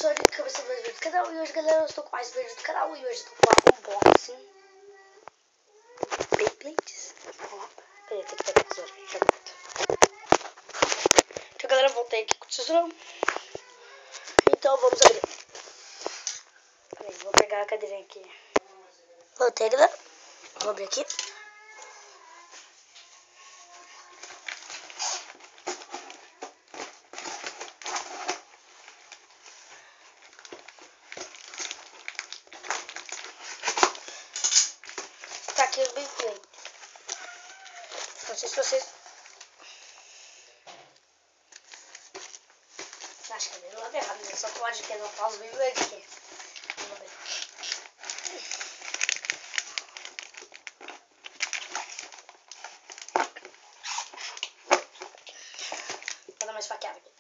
sou de cabeça mais vídeo do canal. E hoje, galera, eu estou com mais vídeos do canal. E hoje eu estou com um unboxing Beyblades. Peraí, tem que pegar a tesoura. Já volto. Então, galera, voltei aqui com o tesourão. Então, vamos abrir. Peraí, vou pegar a cadeirinha aqui. Voltei, galera. Vou abrir aqui. Tá aqui os Beyblades. Não sei se vocês... Acho que eu não errado, né? Só pode ter não os Beyblades aqui. Vamos ver. Vou dar uma esfaqueada aqui.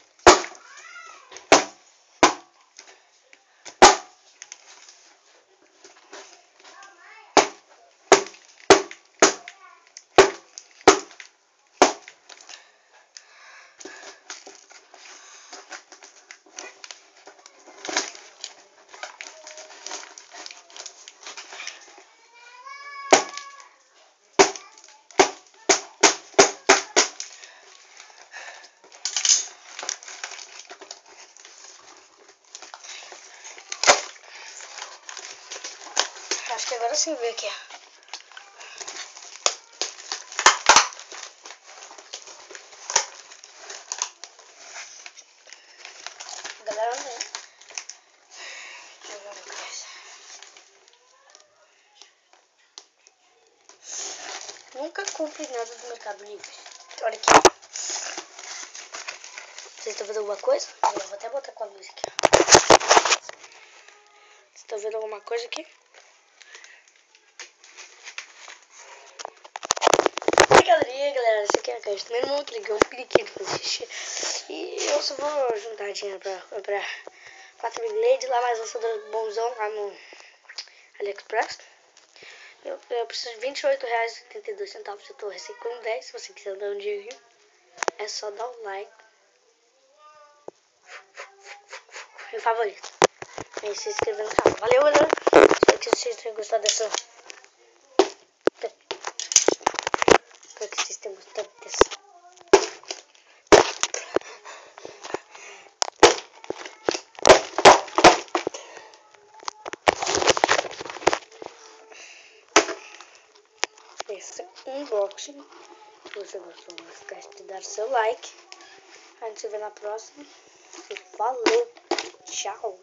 Acho que agora sim veio aqui. Galera, não. Deixa eu ver uma coisa. Nunca compre nada do Mercado Livre. Olha aqui. Vocês estão vendo alguma coisa? Eu vou até botar com a luz aqui. Vocês estão vendo alguma coisa aqui? Galera, esse aqui é a caixa do meu irmão, que ligou um periquito pra assistir. E eu só vou juntar dinheiro pra comprar 4 Beyblades lá, mais lançador bonzão lá no AliExpress. Eu preciso de R$28,82. Eu tô recém com 10. Se você quiser dar um dinheirinho, é só dar um like. Meu favorito. E se inscrever no canal. Valeu, galera. Espero que vocês tenham gostado dessa. Espero que vocês tenham gostado dessa. Esse unboxing. Se você gostou, não esquece de dar seu like. A gente se vê na próxima. E falou. Tchau.